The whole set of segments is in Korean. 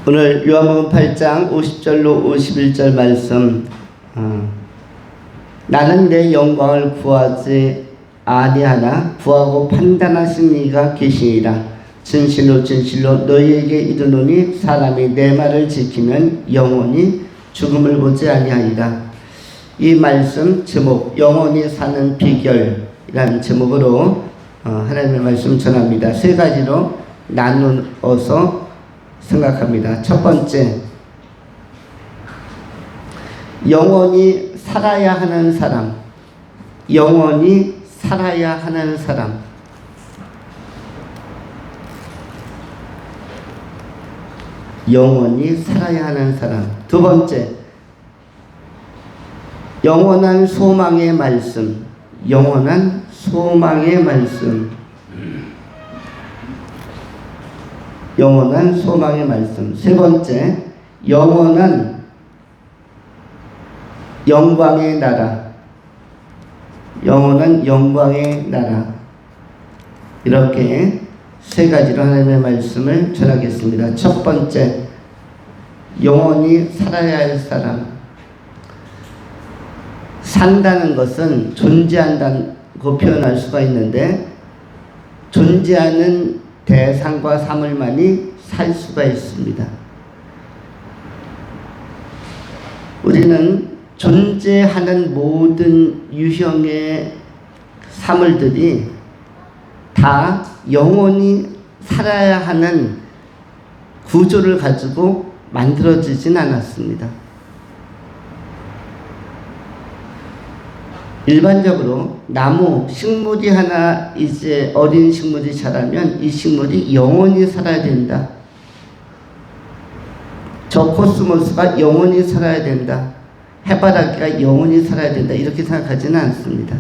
오늘 요한복음 8장 50절로 51절 말씀, 나는 내 영광을 구하지 아니하나 구하고 판단하신 이가 계시니라. 진실로 진실로 너희에게 이르노니 사람이 내 말을 지키면 영원히 죽음을 보지 아니하리라. 이 말씀 제목 영원히 사는 비결이라는 제목으로 하나님의 말씀 전합니다. 세 가지로 나누어서 생각합니다. 첫 번째, 영원히 살아야 하는 사람. 영원히 살아야 하는 사람. 영원히 살아야 하는 사람. 두 번째, 영원한 소망의 말씀. 영원한 소망의 말씀. 영원한 소망의 말씀. 세 번째, 영원한 영광의 나라. 영원한 영광의 나라. 이렇게 세 가지로 하나님의 말씀을 전하겠습니다. 첫 번째, 영원히 살아야 할 사람. 산다는 것은 존재한다고 표현할 수가 있는데, 존재하는 대상과 사물만이 살 수가 있습니다. 우리는 존재하는 모든 유형의 사물들이 다 영원히 살아야 하는 구조를 가지고 만들어지진 않았습니다. 일반적으로 나무, 식물이 하나 이제 어린 식물이 자라면 이 식물이 영원히 살아야 된다. 저 코스모스가 영원히 살아야 된다. 해바라기가 영원히 살아야 된다. 이렇게 생각하지는 않습니다.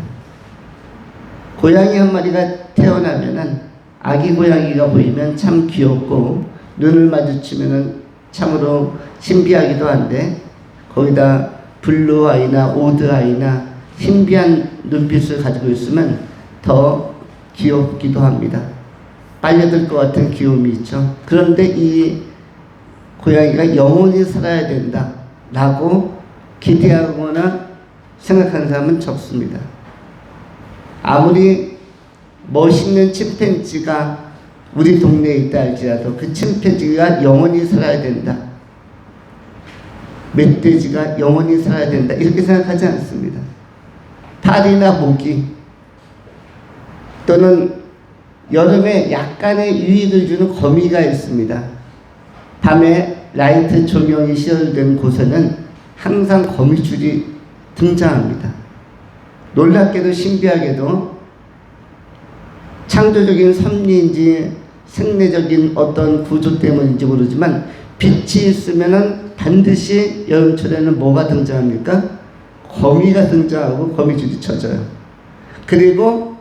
고양이 한 마리가 태어나면은 아기 고양이가 보이면 참 귀엽고 눈을 마주치면은 참으로 신비하기도 한데, 거기다 블루 아이나 오드 아이나 신비한 눈빛을 가지고 있으면 더 귀엽기도 합니다. 빨려들 것 같은 귀여움이 있죠. 그런데 이 고양이가 영원히 살아야 된다 라고 기대하거나 생각하는 사람은 적습니다. 아무리 멋있는 침팬지가 우리 동네에 있다 할지라도 그 침팬지가 영원히 살아야 된다, 멧돼지가 영원히 살아야 된다, 이렇게 생각하지 않습니다. 파리나 모기, 또는 여름에 약간의 유익을 주는 거미가 있습니다. 밤에 라이트 조명이 시설된 곳에는 항상 거미줄이 등장합니다. 놀랍게도 신비하게도 창조적인 섭리인지 생리적인 어떤 구조 때문인지 모르지만 빛이 있으면은 반드시 여름철에는 뭐가 등장합니까? 거미가 등장하고 거미줄이 쳐져요. 그리고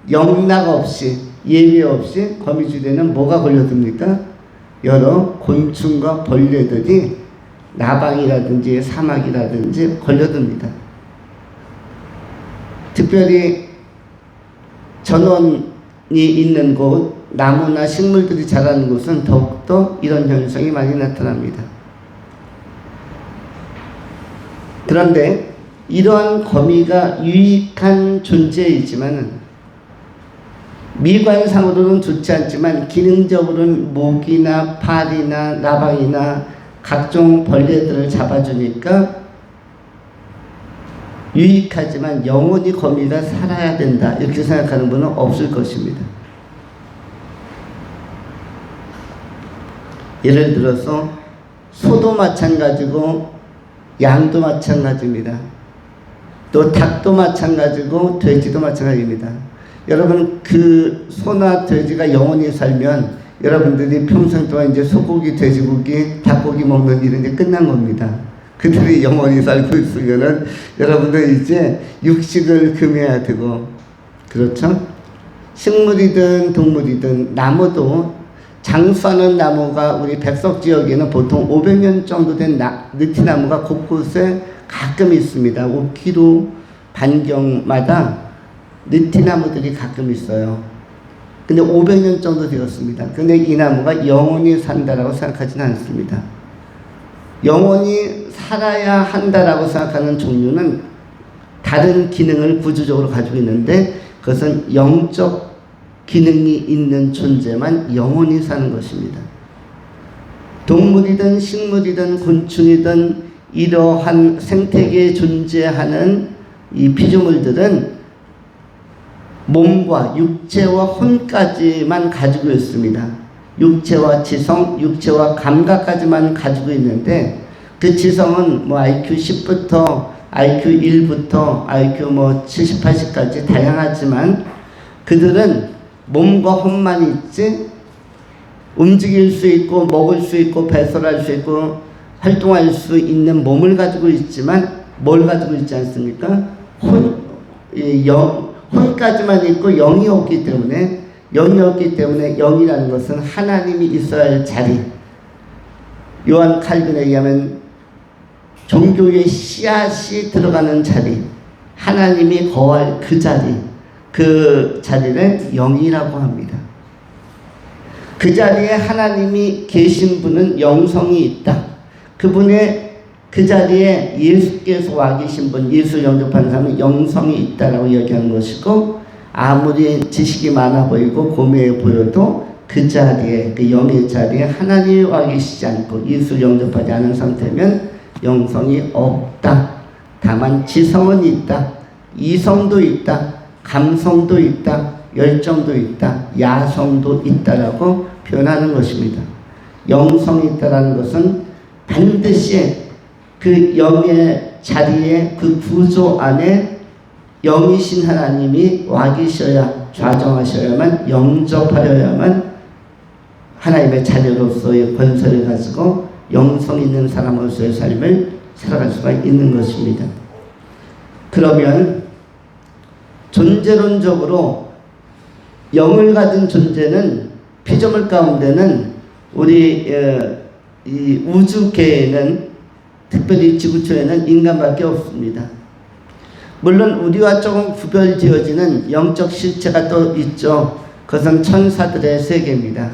영락 없이, 예외 없이 거미줄에는 뭐가 걸려듭니까? 여러 곤충과 벌레들이 나방이라든지 사막이라든지 걸려듭니다. 특별히 전원이 있는 곳, 나무나 식물들이 자라는 곳은 더욱더 이런 현상이 많이 나타납니다. 그런데 이러한 거미가 유익한 존재이지만 미관상으로는 좋지 않지만 기능적으로는 모기나 파리나 나방이나 각종 벌레들을 잡아주니까 유익하지만 영원히 거미가 살아야 된다 이렇게 생각하는 분은 없을 것입니다. 예를 들어서 소도 마찬가지고 양도 마찬가지입니다. 또 닭도 마찬가지고 돼지도 마찬가지입니다. 여러분, 그 소나 돼지가 영원히 살면 여러분들이 평생 동안 이제 소고기, 돼지고기, 닭고기 먹는 일은 이제 끝난 겁니다. 그들이 영원히 살고 있으면은 여러분들 이제 육식을 금해야 되고, 그렇죠? 식물이든 동물이든 나무도, 장수하는 나무가 우리 백석 지역에는 보통 500년 정도 된 느티나무가 곳곳에 가끔 있습니다. 5km 반경마다 느티나무들이 가끔 있어요. 근데 500년 정도 되었습니다. 근데 이 나무가 영원히 산다라고 생각하지는 않습니다. 영원히 살아야 한다라고 생각하는 종류는 다른 기능을 구조적으로 가지고 있는데 그것은 영적 기능이 있는 존재만 영원히 사는 것입니다. 동물이든 식물이든 곤충이든 이러한 생태계에 존재하는 이 피조물들은 몸과 육체와 혼까지만 가지고 있습니다. 육체와 지성, 육체와 감각까지만 가지고 있는데 그 지성은 뭐 IQ 10부터 IQ 1부터 IQ 뭐 70, 80까지 다양하지만 그들은 몸과 혼만 있지 움직일 수 있고 먹을 수 있고 배설할 수 있고 활동할 수 있는 몸을 가지고 있지만 뭘 가지고 있지 않습니까? 혼까지만 있고 영이 없기 때문에 영이라는 것은 하나님이 있어야 할 자리. 요한 칼빈에 의하면 종교의 씨앗이 들어가는 자리, 하나님이 거할 그 자리, 그 자리를 영이라고 합니다. 그 자리에 하나님이 계신 분은 영성이 있다. 그분의 그 자리에 예수께서 와 계신 분, 예수 영접하는 사람은 영성이 있다라고 이야기하는 것이고, 아무리 지식이 많아 보이고 고매해 보여도 그 자리에, 그 영의 자리에 하나님이 와 계시지 않고 예수 영접하지 않은 상태면 영성이 없다. 다만 지성은 있다. 이성도 있다. 감성도 있다. 열정도 있다. 야성도 있다라고 표현하는 것입니다. 영성이 있다라는 것은 반드시 그 영의 자리에 그 구조 안에 영이신 하나님이 와 계셔야, 좌정하셔야만, 영접하여야만 하나님의 자녀로서의 권세를 가지고 영성 있는 사람으로서의 삶을 살아갈 수가 있는 것입니다. 그러면 존재론적으로 영을 가진 존재는, 피조물 가운데는 우리 이 우주계에는, 특별히 지구촌에는 인간밖에 없습니다. 물론 우리와 조금 구별되어지는 영적 실체가 또 있죠. 그것은 천사들의 세계입니다.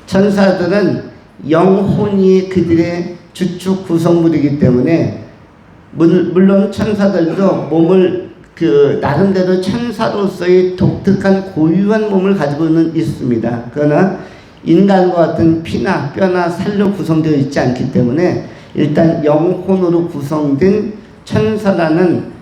천사들은 영혼이 그들의 주축 구성물이기 때문에, 물론 천사들도 몸을 나름대로 천사로서의 독특한 고유한 몸을 가지고는 있습니다. 그러나 인간과 같은 피나 뼈나 살로 구성되어 있지 않기 때문에 일단 영혼으로 구성된 천사라는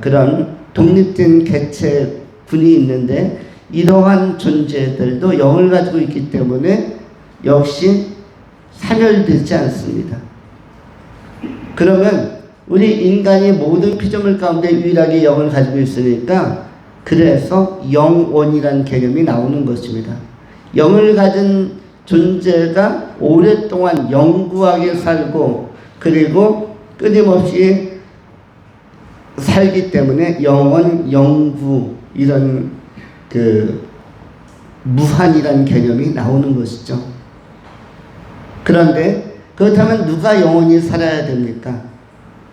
그런 독립된 개체군이 있는데, 이러한 존재들도 영을 가지고 있기 때문에 역시 사멸되지 않습니다. 그러면 우리 인간이 모든 피조물 가운데 유일하게 영을 가지고 있으니까, 그래서 영원이라는 개념이 나오는 것입니다. 영을 가진 존재가 오랫동안 영구하게 살고 그리고 끊임없이 살기 때문에 영원, 영구, 이런 무한이라는 개념이 나오는 것이죠. 그런데 그렇다면 누가 영원히 살아야 됩니까?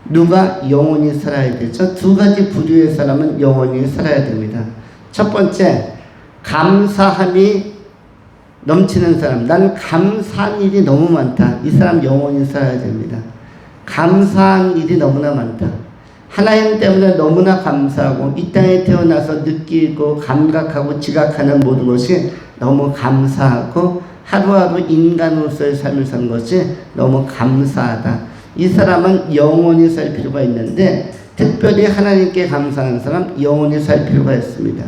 누가 영원히 살아야 되죠? 두 가지 부류의 사람은 영원히 살아야 됩니다. 첫 번째, 감사함이 넘치는 사람. 나는 감사한 일이 너무 많다. 이 사람 영원히 살아야 됩니다. 감사한 일이 너무나 많다. 하나님 때문에 너무나 감사하고 이 땅에 태어나서 느끼고 감각하고 지각하는 모든 것이 너무 감사하고 하루하루 인간으로서의 삶을 사는 것이 너무 감사하다. 이 사람은 영원히 살 필요가 있는데, 특별히 하나님께 감사하는 사람 영원히 살 필요가 있습니다.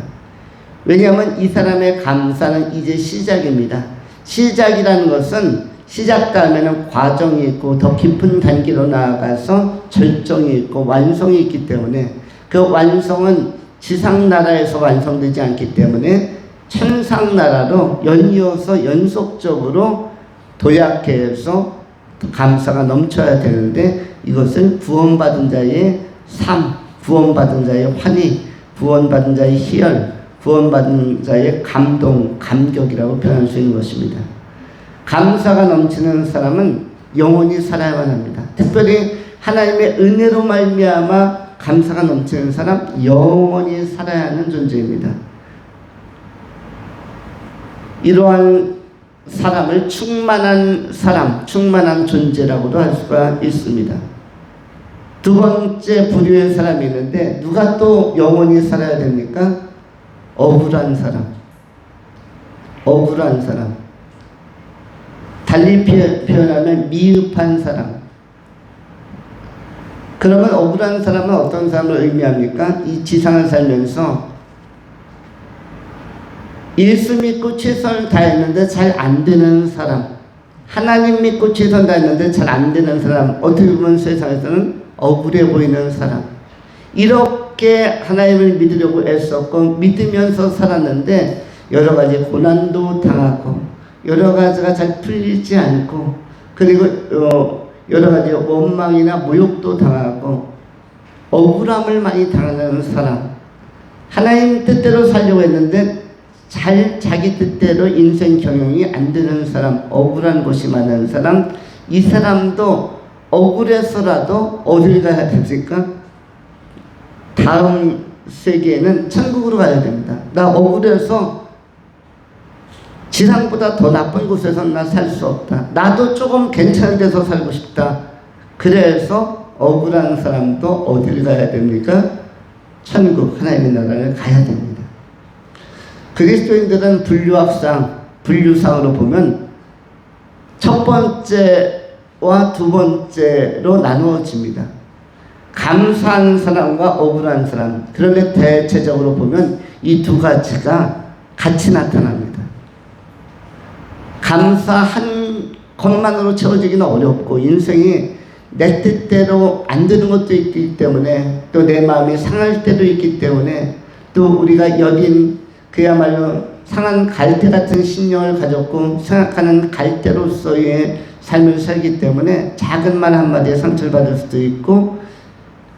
왜냐하면 이 사람의 감사는 이제 시작입니다. 시작이라는 것은 시작 다음에는 과정이 있고 더 깊은 단계로 나아가서 절정이 있고 완성이 있기 때문에, 그 완성은 지상나라에서 완성되지 않기 때문에 천상나라로 연이어서 연속적으로 도약해서 감사가 넘쳐야 되는데, 이것은 구원받은 자의 삶, 구원받은 자의 환희, 구원받은 자의 희열, 구원받은 자의 감동, 감격이라고 표현할 수 있는 것입니다. 감사가 넘치는 사람은 영원히 살아야만 합니다. 특별히 하나님의 은혜로 말미암아 감사가 넘치는 사람, 영원히 살아야 하는 존재입니다. 이러한 사람을 충만한 사람, 충만한 존재라고도 할 수가 있습니다. 두 번째 부류의 사람이 있는데 누가 또 영원히 살아야 됩니까? 억울한 사람. 억울한 사람. 달리 표현하면 미흡한 사람. 그러면 억울한 사람은 어떤 사람을 의미합니까? 이 지상을 살면서 예수 믿고 최선을 다했는데 잘 안 되는 사람, 하나님 믿고 최선 다했는데 잘 안 되는 사람, 어떻게 보면 세상에서는 억울해 보이는 사람, 이렇게 하나님을 믿으려고 애썼고 믿으면서 살았는데 여러 가지 고난도 당하고 여러 가지가 잘 풀리지 않고 그리고 여러 가지 원망이나 모욕도 당하고 억울함을 많이 당하는 사람, 하나님 뜻대로 살려고 했는데 잘 자기 뜻대로 인생 경영이 안 되는 사람, 억울한 것이 많은 사람, 이 사람도 억울해서라도 어딜 가야 됩니까? 다음 세계에는 천국으로 가야 됩니다. 나 억울해서 지상보다 더 나쁜 곳에서 나 살 수 없다. 나도 조금 괜찮은 데서 살고 싶다. 그래서 억울한 사람도 어딜 가야 됩니까? 천국, 하나님의 나라를 가야 됩니다. 그리스도인들은 분류상으로 보면 첫 번째와 두 번째로 나누어집니다. 감사한 사람과 억울한 사람. 그런데 대체적으로 보면 이 두 가지가 같이 나타납니다. 감사한 것만으로 채워지기는 어렵고 인생이 내 뜻대로 안 되는 것도 있기 때문에 또 내 마음이 상할 때도 있기 때문에 또 우리가 여긴 그야말로 상한 갈대 같은 신령을 가졌고 생각하는 갈대로서의 삶을 살기 때문에 작은 말 한마디에 상처를 받을 수도 있고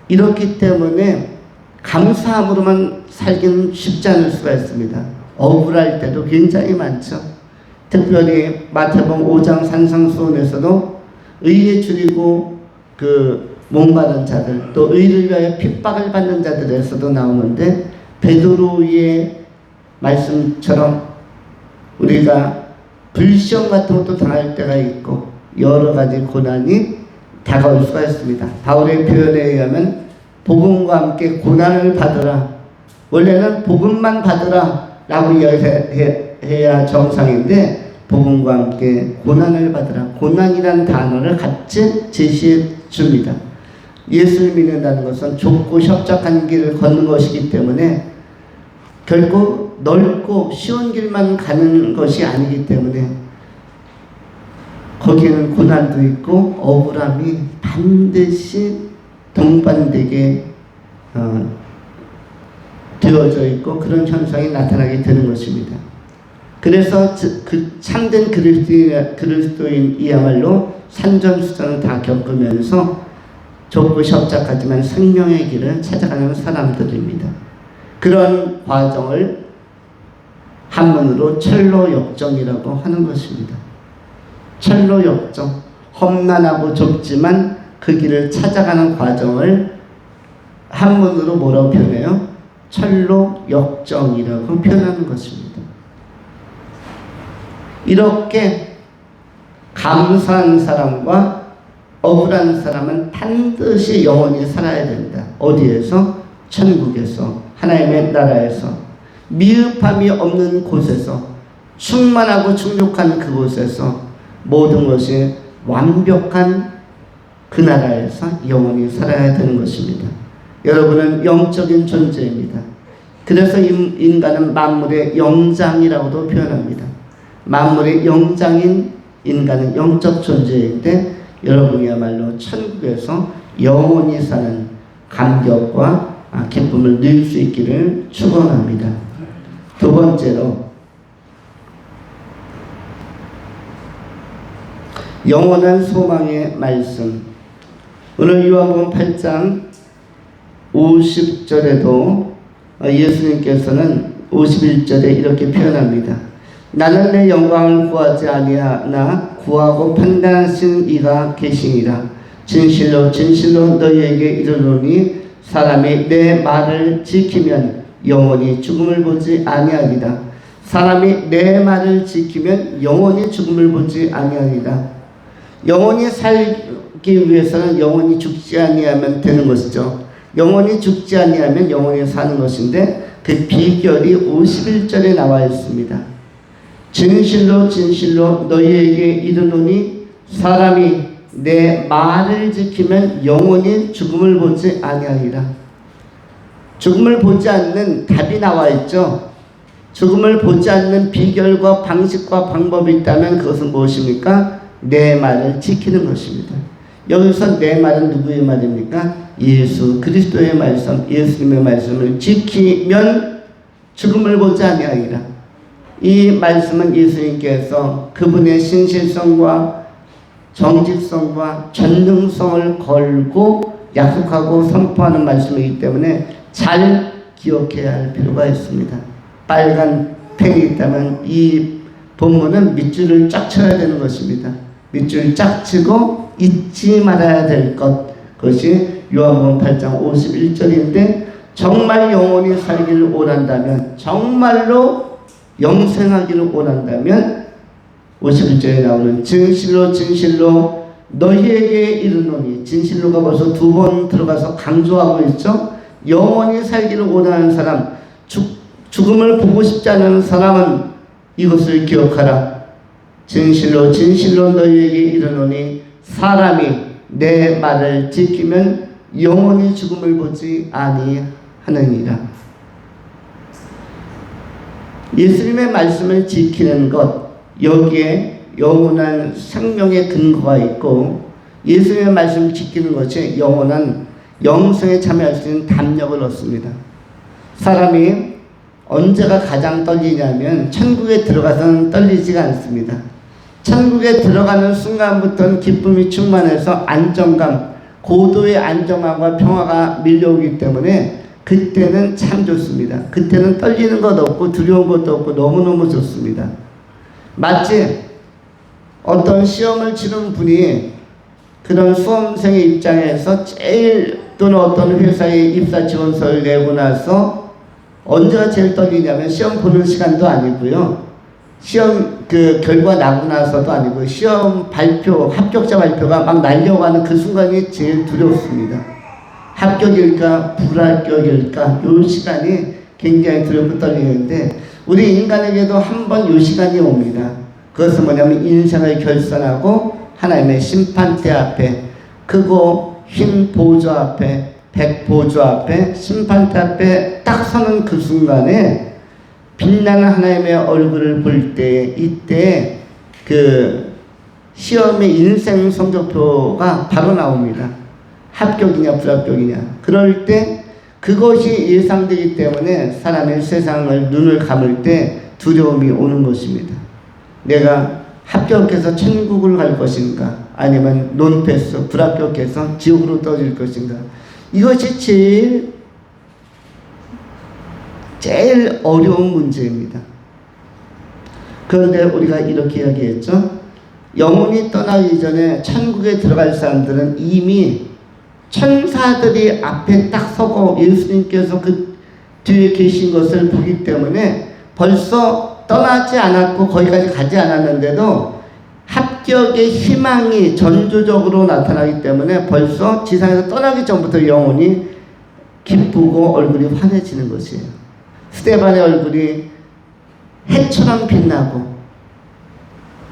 이렇기 때문에 감사함으로만 살기는 쉽지 않을 수가 있습니다. 억울할 때도 굉장히 많죠. 특별히 마태복음 5장 산상수훈에서도 의에 줄이고 목마른 자들 또 의를 위하여 핍박을 받는 자들에서도 나오는데 베드로의 말씀처럼 우리가 불시험 같은 것도 당할 때가 있고 여러 가지 고난이 다가올 수가 있습니다. 바울의 표현에 의하면 복음과 함께 고난을 받으라. 원래는 복음만 받으라 라고 이야기해야 정상인데 복음과 함께 고난을 받으라. 고난이라는 단어를 같이 제시해 줍니다. 예수를 믿는다는 것은 좁고 협착한 길을 걷는 것이기 때문에 결국 넓고 쉬운 길만 가는 것이 아니기 때문에 거기에는 고난도 있고 억울함이 반드시 동반되게 되어져 있고 그런 현상이 나타나게 되는 것입니다. 그래서 그 참된 그리스도인이야말로 산전수전을 다 겪으면서 좁고 협착하지만 생명의 길을 찾아가는 사람들입니다. 그런 과정을 한문으로 철로역정이라고 하는 것입니다. 철로역정, 험난하고 좁지만 그 길을 찾아가는 과정을 한문으로 뭐라고 표현해요? 철로역정이라고 표현하는 것입니다. 이렇게 감사한 사람과 억울한 사람은 반드시 영원히 살아야 됩니다. 어디에서? 천국에서, 하나님의 나라에서, 미흡함이 없는 곳에서, 충만하고 충족한 그곳에서, 모든 것이 완벽한 그 나라에서 영원히 살아야 되는 것입니다. 여러분은 영적인 존재입니다. 그래서 인간은 만물의 영장이라고도 표현합니다. 만물의 영장인 인간은 영적 존재인데 여러분이야말로 천국에서 영원히 사는 감격과 기쁨을 누릴 수 있기를 축원합니다. 두 번째로 영원한 소망의 말씀. 오늘 요한복음 8장 50절에도 예수님께서는 51절에 이렇게 표현합니다. 나는 내 영광을 구하지 아니하나 구하고 판단하신 이가 계시니라. 진실로 진실로 너희에게 이르노니 사람이 내 말을 지키면 영원히 죽음을 보지 아니하리라. 사람이 내 말을 지키면 영원히 죽음을 보지 아니하리라. 영원히 살기 위해서는 영원히 죽지 아니하면 되는 것이죠. 영원히 죽지 아니하면 영원히 사는 것인데 그 비결이 51절에 나와 있습니다. 진실로 진실로 너희에게 이르노니 사람이 내 말을 지키면 영원히 죽음을 보지 아니하리라. 죽음을 보지 않는 답이 나와 있죠. 죽음을 보지 않는 비결과 방식과 방법이 있다면 그것은 무엇입니까? 내 말을 지키는 것입니다. 여기서 내 말은 누구의 말입니까? 예수 그리스도의 말씀, 예수님의 말씀을 지키면 죽음을 보지 아니하리라. 이 말씀은 예수님께서 그분의 신실성과 정직성과 전능성을 걸고 약속하고 선포하는 말씀이기 때문에 잘 기억해야 할 필요가 있습니다. 빨간 펜이 있다면 이 본문은 밑줄을 쫙 쳐야 되는 것입니다. 밑줄을 쫙 치고 잊지 말아야 될 것, 그것이 요한복음 8장 51절인데 정말 영원히 살기를 원한다면, 정말로 영생하기를 원한다면 51절에 나오는 진실로 진실로 너희에게 이르노니, 진실로가 벌써 두 번 들어가서 강조하고 있죠. 영원히 살기를 원하는 사람, 죽음을 보고 싶지 않은 사람은 이것을 기억하라. 진실로 진실로 너희에게 이르노니 사람이 내 말을 지키면 영원히 죽음을 보지 아니하느니라. 예수님의 말씀을 지키는 것, 여기에 영원한 생명의 근거가 있고 예수님의 말씀을 지키는 것이 영원한 영생에 참여할 수 있는 담력을 얻습니다. 사람이 언제가 가장 떨리냐면 천국에 들어가서는 떨리지가 않습니다. 천국에 들어가는 순간부터는 기쁨이 충만해서 안정감, 고도의 안정감과 평화가 밀려오기 때문에 그때는 참 좋습니다. 그때는 떨리는 것 없고 두려운 것도 없고 너무너무 좋습니다. 마치 어떤 시험을 치른 분이 그런 수험생의 입장에서 또는 어떤 회사에 입사 지원서를 내고 나서 언제가 제일 떨리냐면 시험 보는 시간도 아니고요. 시험 결과 나고 나서도 아니고 시험 발표, 합격자 발표가 막 날려가는 그 순간이 제일 두렵습니다. 합격일까 불합격일까 이 시간이 굉장히 두렵고 떨리는데 우리 인간에게도 한 번 이 시간이 옵니다. 그것은 뭐냐면 인생을 결산하고 하나님의 심판대 앞에, 크고 흰 보좌 앞에, 백보좌 앞에, 심판대 앞에 딱 서는 그 순간에 빛나는 하나님의 얼굴을 볼 때, 이때 그 시험의 인생 성적표가 바로 나옵니다. 합격이냐 불합격이냐. 그럴 때 그것이 예상되기 때문에 사람의 세상을 눈을 감을 때 두려움이 오는 것입니다. 내가 합격해서 천국을 갈 것인가, 아니면 논패스 불합격해서 지옥으로 떨어질 것인가. 이것이 제일 어려운 문제입니다. 그런데 우리가 이렇게 이야기했죠. 영혼이 떠나기 전에 천국에 들어갈 사람들은 이미 천사들이 앞에 딱 서고 예수님께서 그 뒤에 계신 것을 보기 때문에 벌써 떠나지 않았고 거기까지 가지 않았는데도 합격의 희망이 전조적으로 나타나기 때문에 벌써 지상에서 떠나기 전부터 영혼이 기쁘고 얼굴이 환해지는 것이에요. 스데반의 얼굴이 해처럼 빛나고,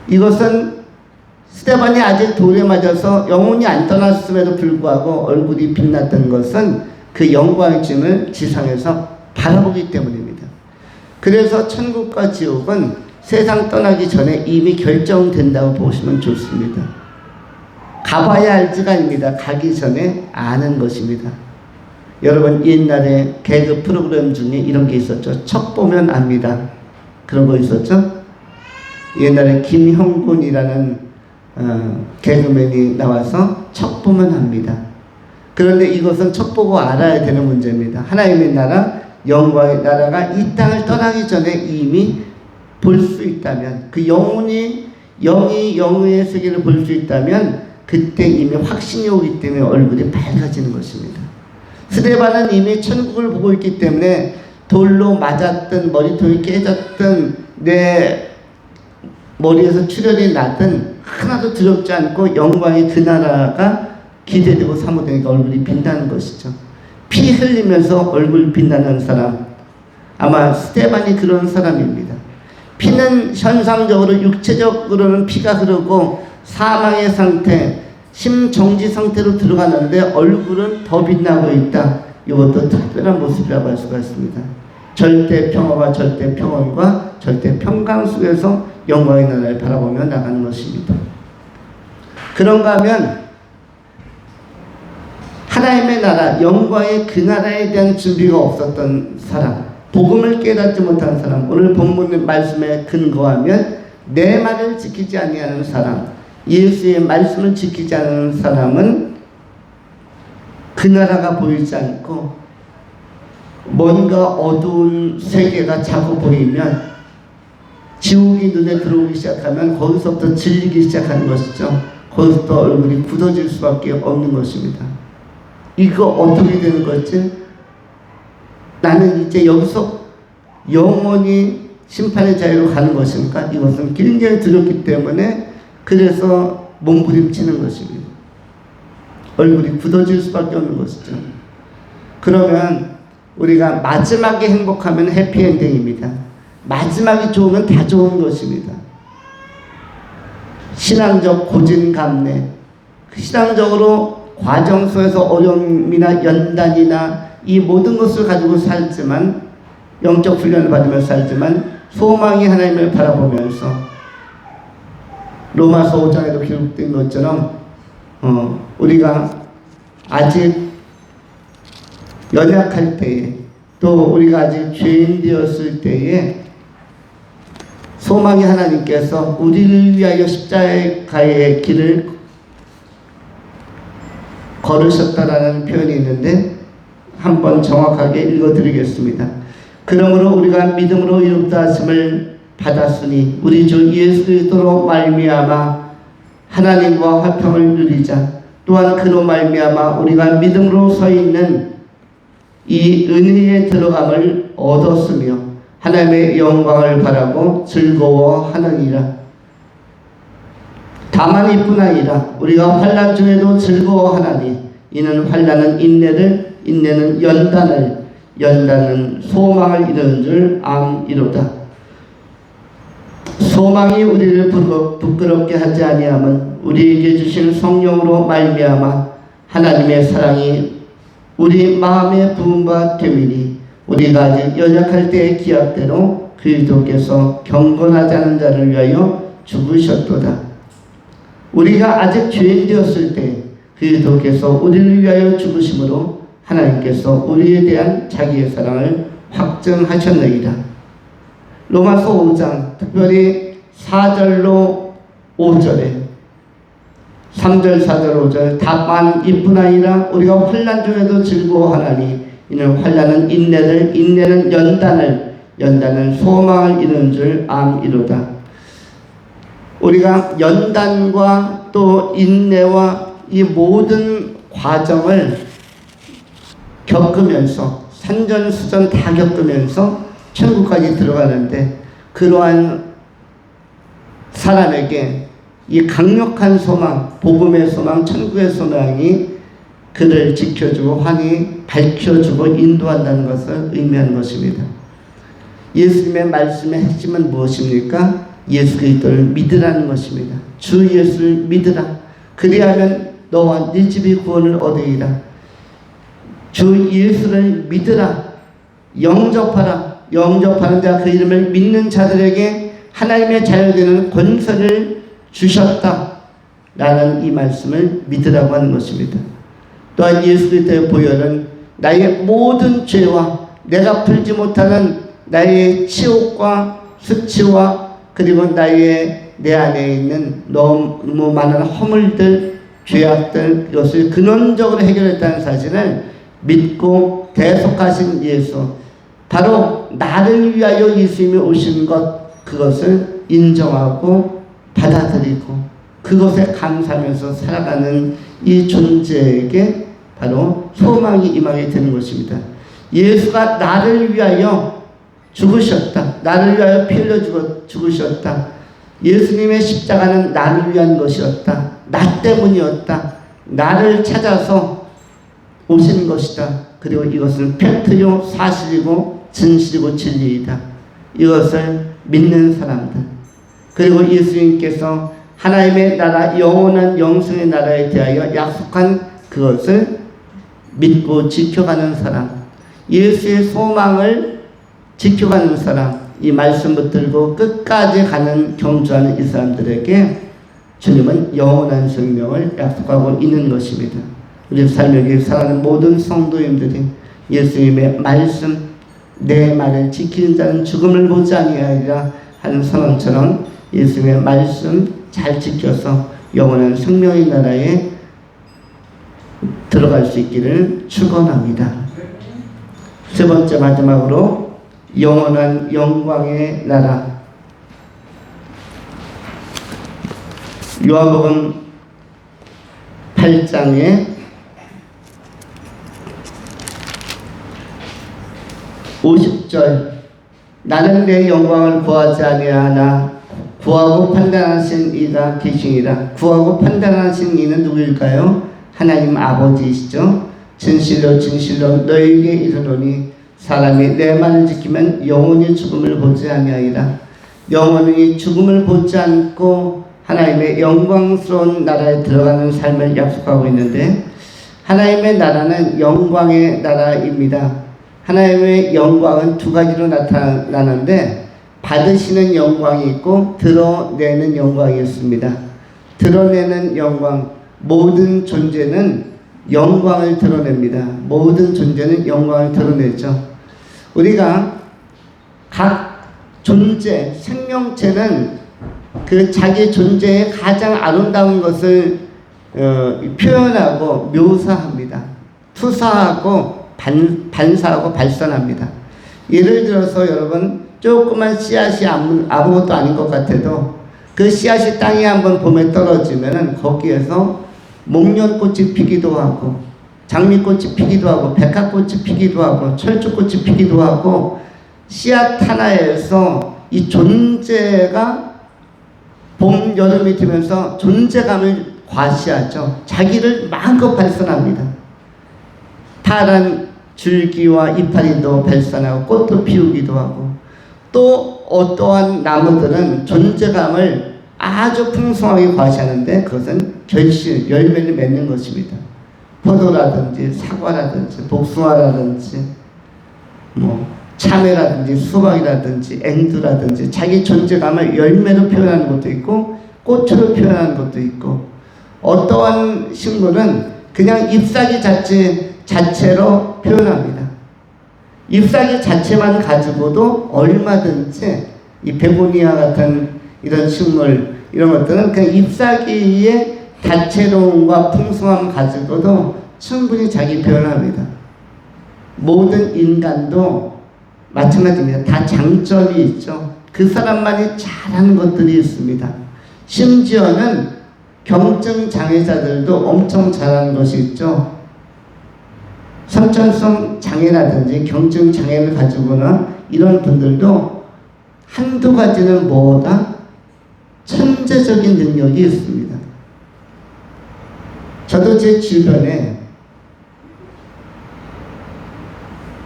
이것은 스데반이 아직 돌에 맞아서 영혼이 안 떠났음에도 불구하고 얼굴이 빛났던 것은 그 영광의 짐을 지상에서 바라보기 때문입니다. 그래서 천국과 지옥은 세상 떠나기 전에 이미 결정된다고 보시면 좋습니다. 가봐야 알지가 아닙니다. 가기 전에 아는 것입니다. 여러분, 옛날에 개그 프로그램 중에 이런 게 있었죠. 척 보면 압니다. 그런 거 있었죠. 옛날에 김형곤이라는 개그맨이 나와서 척 보면 압니다. 그런데 이것은 척 보고 알아야 되는 문제입니다. 하나님의 나라, 영광의 나라가 이 땅을 떠나기 전에 이미 볼 수 있다면, 그 영이 영의 세계를 볼 수 있다면 그때 이미 확신이 오기 때문에 얼굴이 밝아지는 것입니다. 스데반은 이미 천국을 보고 있기 때문에 돌로 맞았든 머리통이 깨졌든 내 머리에서 출혈이 나든 하나도 두렵지 않고 영광의 그 나라가 기대되고 사모되니까 얼굴이 빛나는 것이죠. 피 흘리면서 얼굴 빛나는 사람, 아마 스테반이 그런 사람입니다. 피는 현상적으로 육체적으로는 피가 흐르고 사망의 상태, 심정지 상태로 들어가는데 얼굴은 더 빛나고 있다. 이것도 특별한 모습이라고 할 수가 있습니다. 절대 평화와 절대 평온과 절대 평강 속에서 영광의 나라를 바라보며 나가는 것입니다. 그런가 하면 하나님의 나라, 영광의 그 나라에 대한 준비가 없었던 사람, 복음을 깨닫지 못한 사람, 오늘 본문 말씀에 근거하면 내 말을 지키지 아니하는 사람, 예수의 말씀을 지키지 않는 사람은 그 나라가 보이지 않고 뭔가 어두운 세계가 자꾸 보이면, 지옥이 눈에 들어오기 시작하면 거기서부터 질리기 시작하는 것이죠. 거기서부터 얼굴이 굳어질 수밖에 없는 것입니다. 이거 어떻게 되는 거지? 나는 이제 여기서 영원히 심판의 자리로 가는 것인가? 이것은 굉장히 두렵기 때문에 그래서 몸부림치는 것입니다. 얼굴이 굳어질 수밖에 없는 것이죠. 그러면 우리가 마지막에 행복하면 해피엔딩입니다. 마지막이 좋으면 다 좋은 것입니다. 신앙적 고진감래, 신앙적으로 과정 속에서 어려움이나 연단이나 이 모든 것을 가지고 살지만, 영적 훈련을 받으며 살지만 소망이 하나님을 바라보면서, 로마서 5장에도 기록된 것처럼 우리가 아직 연약할 때에, 또 우리가 아직 죄인 되었을 때에 소망이 하나님께서 우리를 위하여 십자가의 길을 걸으셨다라는 표현이 있는데 한번 정확하게 읽어드리겠습니다. 그러므로 우리가 믿음으로 이롭다 하심을 받았으니 우리 주 예수 그리스도로 말미암아 하나님과 화평을 누리자. 또한 그로 말미암아 우리가 믿음으로 서 있는 이 은혜에 들어감을 얻었으며 하나님의 영광을 바라고 즐거워하느니라. 다만 이뿐 아니라 우리가 환난 중에도 즐거워하나니 이는 환난은 인내를, 인내는 연단을, 연단은 소망을 이루는 줄 암이로다. 소망이 우리를 부끄럽게 하지 아니함은 우리에게 주신 성령으로 말미암아 하나님의 사랑이 우리 마음에 부음바 되미니 우리가 아직 연약할 때의 기약대로 그리스도께서 경건하지 않은 자를 위하여 죽으셨도다. 우리가 아직 죄인 되었을 때 그리스도께서 우리를 위하여 죽으심으로 하나님께서 우리에 대한 자기의 사랑을 확증하셨느니라. 로마서 5장 특별히 4절로 5절에 3절, 4절, 5절 다만 이뿐 아니라 우리가 환난 중에도 즐거워하나니 이는 환난은 인내를, 인내는 연단을, 연단은 소망을 이루는 줄 암이로다. 우리가 연단과 또 인내와 이 모든 과정을 겪으면서 산전수전 다 겪으면서 천국까지 들어가는데, 그러한 사람에게 이 강력한 소망, 복음의 소망, 천국의 소망이 그를 지켜주고 환히 밝혀주고 인도한다는 것을 의미하는 것입니다. 예수님의 말씀의 핵심은 무엇입니까? 예수 그리스도를 믿으라는 것입니다. 주 예수를 믿으라. 그리하면 너와 네 집이 구원을 얻으리라. 주 예수를 믿으라. 영접하라. 영접하는 자, 그 이름을 믿는 자들에게 하나님의 자녀되는 권세를 주셨다. 라는 이 말씀을 믿으라고 하는 것입니다. 또한 예수 그리스도의 보혈은 나의 모든 죄와 내가 풀지 못하는 나의 치욕과 수치와 그리고 내 안에 있는 너무 많은 허물들, 죄악들, 이것을 근원적으로 해결했다는 사실을 믿고 대속하신 예수, 바로 나를 위하여 예수님이 오신 것, 그것을 인정하고 받아들이고 그것에 감사하면서 살아가는 이 존재에게 바로 소망이 임하게 되는 것입니다. 예수가 나를 위하여 죽으셨다. 나를 위하여 피 흘려 죽으셨다. 예수님의 십자가는 나를 위한 것이었다. 나 때문이었다. 나를 찾아서 오신 것이다. 그리고 이것은 팩트요 사실이고 진실이고 진리이다. 이것을 믿는 사람들, 그리고 예수님께서 하나님의 나라, 영원한 영생의 나라에 대하여 약속한 그것을 믿고 지켜가는 사람, 예수의 소망을 지켜가는 사람, 이 말씀 붙들고 끝까지 가는 경주하는 이 사람들에게 주님은 영원한 생명을 약속하고 있는 것입니다. 우리 삶에 살아가는 모든 성도님들이 예수님의 말씀, 내 말을 지키는 자는 죽음을 보지 아니하리라 하는 선언처럼 예수님의 말씀 잘 지켜서 영원한 생명의 나라에 들어갈 수 있기를 축원합니다. 세 번째, 마지막으로 영원한 영광의 나라. 요한복음 8장에 50절, 나는 내 영광을 구하지 아니하나 구하고 판단하신 이가 계시니라. 구하고 판단하신 이는 누구일까요? 하나님 아버지이시죠. 진실로 진실로 너에게 이르노니 사람이 내 말을 지키면 영원히 죽음을 보지 아니하리라. 영원히 죽음을 보지 않고 하나님의 영광스러운 나라에 들어가는 삶을 약속하고 있는데, 하나님의 나라는 영광의 나라입니다. 하나님의 영광은 두 가지로 나타나는데, 받으시는 영광이 있고 드러내는 영광이 있습니다. 드러내는 영광, 모든 존재는 영광을 드러냅니다. 모든 존재는 영광을 드러내죠. 우리가 각 존재, 생명체는 그 자기 존재의 가장 아름다운 것을 표현하고 묘사합니다. 투사하고 반사하고 발산합니다. 예를 들어서 여러분, 조그만 씨앗이 아무것도 아닌 것 같아도 그 씨앗이 땅에 한번 봄에 떨어지면은 거기에서 목련꽃이 피기도 하고 장미꽃이 피기도 하고 백합꽃이 피기도 하고 철쭉꽃이 피기도 하고, 씨앗 하나에서 이 존재가 봄, 여름이 되면서 존재감을 과시하죠. 자기를 마음껏 발산합니다. 파란 줄기와 이파리도 발산하고 꽃도 피우기도 하고, 또 어떠한 나무들은 존재감을 아주 풍성하게 과시하는데 그것은 결실, 열매를 맺는 것입니다. 포도라든지 사과라든지 복숭아라든지 참외라든지 수박이라든지 앵두라든지 자기 존재감을 열매로 표현하는 것도 있고 꽃으로 표현하는 것도 있고, 어떠한 식물은 그냥 잎사귀 자체로 표현합니다. 잎사귀 자체만 가지고도 얼마든지 이 베고니아 같은 이런 식물, 이런 것들은 그냥 잎사귀의 다채로움과 풍성함 가지고도 충분히 자기 표현합니다. 모든 인간도 마찬가지입니다. 다 장점이 있죠. 그 사람만이 잘하는 것들이 있습니다. 심지어는 경증 장애자들도 엄청 잘하는 것이 있죠. 선천성 장애라든지 경증 장애를 가지고나 이런 분들도 한두 가지는 뭐다? 천재적인 능력이 있습니다. 저도 제 주변에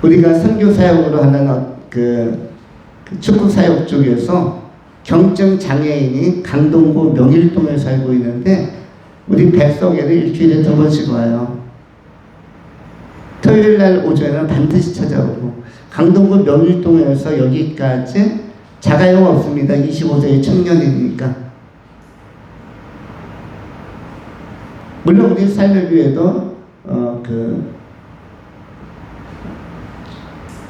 우리가 선교 사역으로 하는 그 축구 사역 쪽에서 경증 장애인이 강동구 명일동에 살고 있는데, 우리 뱃속에를 일주일에 2번씩 와요. 토요일 날 오전에는 반드시 찾아오고, 강동구 명일동에서 여기까지 자가용 없습니다. 25세의 청년이니까. 물론 우리 삶을 위해도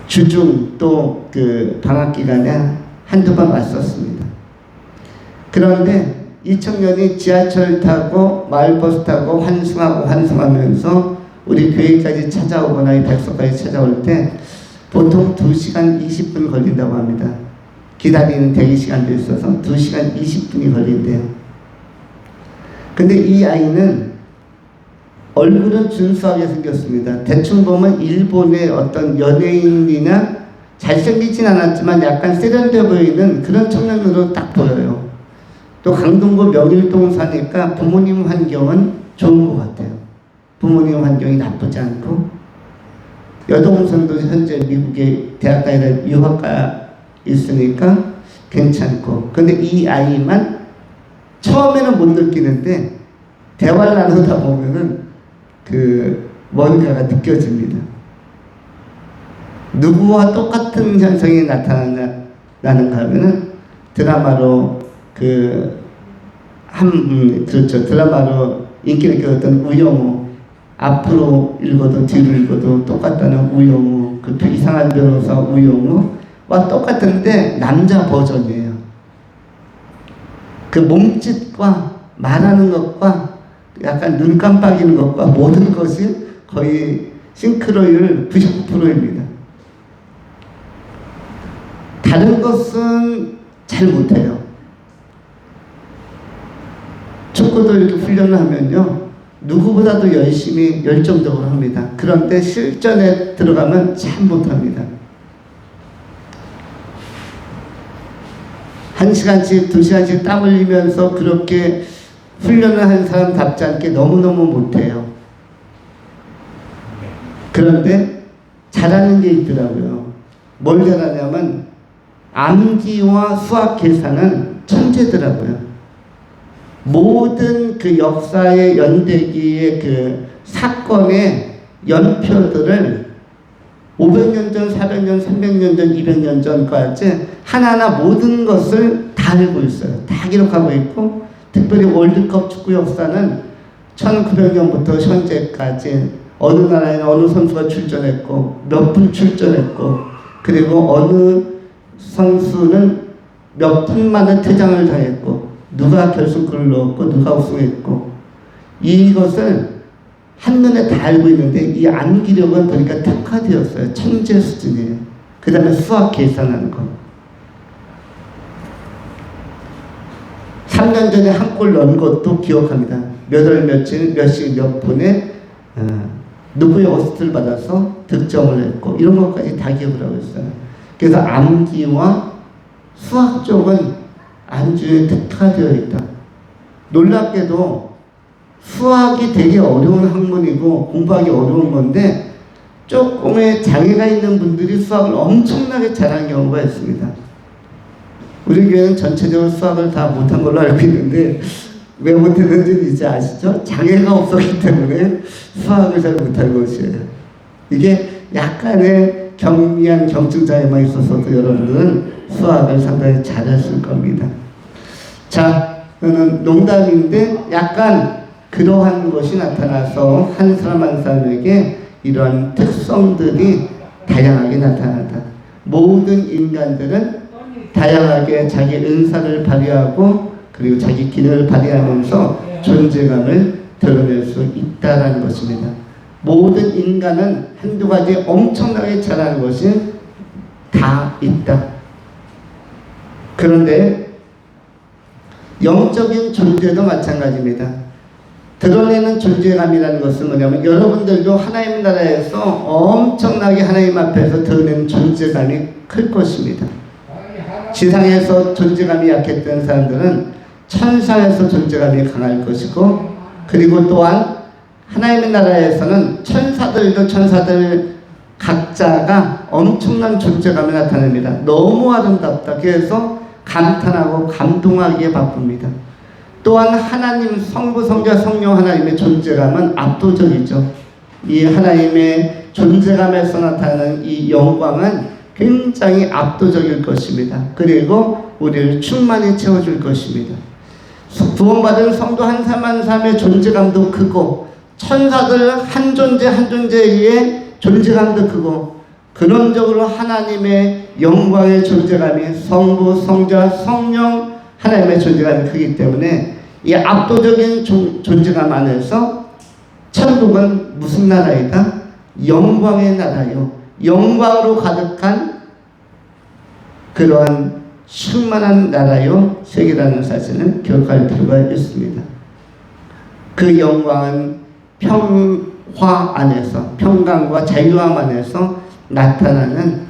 주중 또 그 방학 기간에 한두 번 왔었습니다. 그런데 이 청년이 지하철 타고 마을버스 타고 환승하면서 우리 교회까지 찾아오거나 이 백석까지 찾아올 때 보통 2시간 20분 걸린다고 합니다. 기다리는 대기시간도 있어서 2시간 20분이 걸린대요. 근데 이 아이는 얼굴은 준수하게 생겼습니다. 대충 보면 일본의 어떤 연예인이나 잘생기진 않았지만 약간 세련돼 보이는 그런 청년으로 딱 보여요. 또 강동구 명일동 사니까 부모님 환경은 좋은 것 같아요. 부모님 환경이 나쁘지 않고, 여동생도 현재 미국에 대학 다니다 유학가 있으니까 괜찮고. 근데 이 아이만 처음에는 못 느끼는데 대화를 나누다 보면은 뭔가가 느껴집니다. 누구와 똑같은 현상이 나타나는가 하면은 드라마로 그렇죠. 드라마로 인기를 끌었던 우영우, 앞으로 읽어도 뒤로 읽어도 똑같다는 우영우, 그 이상한 변호사 우영우와 똑같은데 남자 버전이에요. 그 몸짓과 말하는 것과 약간 눈 깜빡이는 것과 모든 것이 거의 싱크로율 99%입니다. 다른 것은 잘 못해요. 축구도 이렇게 훈련을 하면요, 누구보다도 열심히 열정적으로 합니다. 그런데 실전에 들어가면 참 못합니다. 1시간씩 2시간씩 땀 흘리면서 그렇게 훈련을 한 사람답지 않게 너무너무 못해요. 그런데 잘하는 게 있더라고요. 뭘 잘하냐면 암기와 수학 계산은 천재더라고요. 모든 그 역사의 연대기의 그 사건의 연표들을 500년 전, 400년, 300년 전, 200년 전까지 하나하나 모든 것을 다 알고 있어요. 다 기록하고 있고, 특별히 월드컵 축구 역사는 1900년부터 현재까지 어느 나라에 어느 선수가 출전했고, 몇 분 출전했고, 그리고 어느 선수는 몇 분 만에 퇴장을 당했고, 누가 결승골을 넣었고, 누가 우승했고, 이것을 한눈에 다 알고 있는데 이 암기력은 보니까 특화되었어요. 천재 수준이에요. 그 다음에 수학 계산하는 거. 3년 전에 한 골 넣은 것도 기억합니다. 몇 월 며칠 몇 시 몇 분에 누구의 어시스트를 받아서 득점을 했고, 이런 것까지 다 기억을 하고 있어요. 그래서 암기와 수학 쪽은 안주에 특화되어 있다. 놀랍게도 수학이 되게 어려운 학문이고 공부하기 어려운 건데 조금의 장애가 있는 분들이 수학을 엄청나게 잘하는 경우가 있습니다. 우리 교회는 전체적으로 수학을 다 못한 걸로 알고 있는데 왜 못했는지 이제 아시죠? 장애가 없었기 때문에 수학을 잘 못한 것이에요. 이게 약간의 경미한 경증장애만 있었어도 여러분들은 수학을 상당히 잘했을 겁니다. 자, 그는 농담인데 약간 그러한 것이 나타나서 한 사람 한 사람에게 이러한 특성들이 다양하게 나타난다. 모든 인간들은 다양하게 자기 은사를 발휘하고 그리고 자기 기능을 발휘하면서 존재감을 드러낼 수 있다는 것입니다. 모든 인간은 한두 가지 엄청나게 잘하는 것이 다 있다. 그런데 영적인 존재도 마찬가지입니다. 드러내는 존재감이라는 것은 뭐냐면 여러분들도 하나님 나라에서 엄청나게 하나님 앞에서 드러내는 존재감이 클 것입니다. 지상에서 존재감이 약했던 사람들은 천상에서 존재감이 강할 것이고, 그리고 또한 하나님의 나라에서는 천사들 각자가 엄청난 존재감을 나타냅니다. 너무 아름답다. 그래서 감탄하고 감동하기에 바쁩니다. 또한 하나님 성부 성자 성령 하나님의 존재감은 압도적이죠. 이 하나님의 존재감에서 나타나는 이 영광은 굉장히 압도적일 것입니다. 그리고 우리를 충만히 채워줄 것입니다. 구원받은 성도 한 사람 한 사람의 존재감도 크고, 천사들 한 존재 한 존재의 존재감도 크고, 근원적으로 하나님의 영광의 존재감이 성부 성자 성령 하나님의 존재감이 크기 때문에 이 압도적인 존재감 안에서 천국은 무슨 나라이다? 영광의 나라요. 영광으로 가득한 그러한 충만한 나라요 세계라는 사실을 기억할 필요가 있습니다. 그 영광은 평화 안에서, 평강과 자유함 안에서 나타나는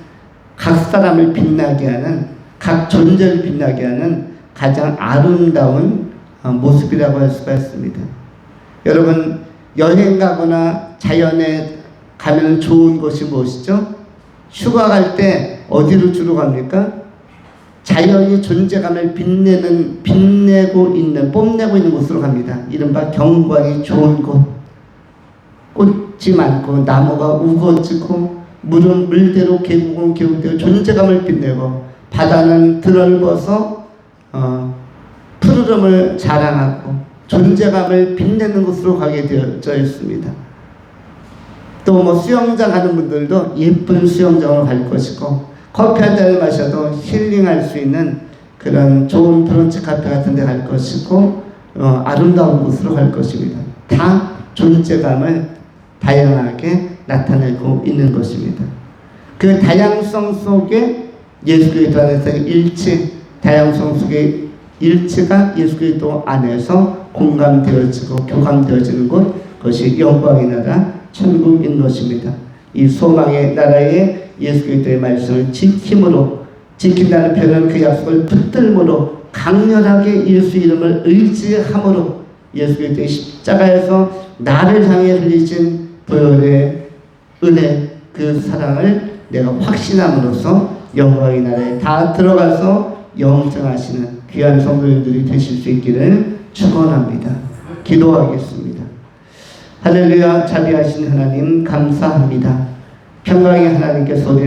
각 사람을 빛나게 하는, 각 존재를 빛나게 하는 가장 아름다운 모습이라고 할 수가 있습니다. 여러분, 여행 가거나 자연에 가면 좋은 곳이 무엇이죠? 휴가 갈 때 어디로 주로 갑니까? 자연이 존재감을 빛내고 있는, 뽐내고 있는 곳으로 갑니다. 이른바 경관이 좋은 곳. 꽃이 많고 나무가 우거지고 물은 물대로 계곡은 계곡대로 존재감을 빛내고 바다는 드넓어서 푸르름을 자랑하고 존재감을 빛내는 곳으로 가게 되어져 있습니다. 또 뭐 수영장 가는 분들도 예쁜 수영장으로 갈 것이고, 커피 한 잔을 마셔도 힐링할 수 있는 그런 좋은 브런치 카페 같은 데 갈 것이고, 아름다운 곳으로 갈 것입니다. 다 존재감을 다양하게 나타내고 있는 것입니다. 그 다양성 속에 예수 그리스도 안에서 일치, 다양성 속에 일치가 예수 그리스도 안에서 공감되어지고 교감되어지는 것, 그것이 영광의 나라 천국인 것입니다. 이 소망의 나라에 예수 그리스도의 말씀을 지킴으로, 지킨다는 표현은 그 약속을 붙들므로, 강렬하게 예수 이름을 의지함으로, 예수 그리스도의 십자가에서 나를 향해 흘리신 보혈의 은혜, 그 사랑을 내가 확신함으로써 영광의 나라에 다 들어가서 영생하시는 귀한 성도님들이 되실 수 있기를 축원합니다. 기도하겠습니다. 할렐루야. 자비하신 하나님 감사합니다. 평강의 하나님께서 우리를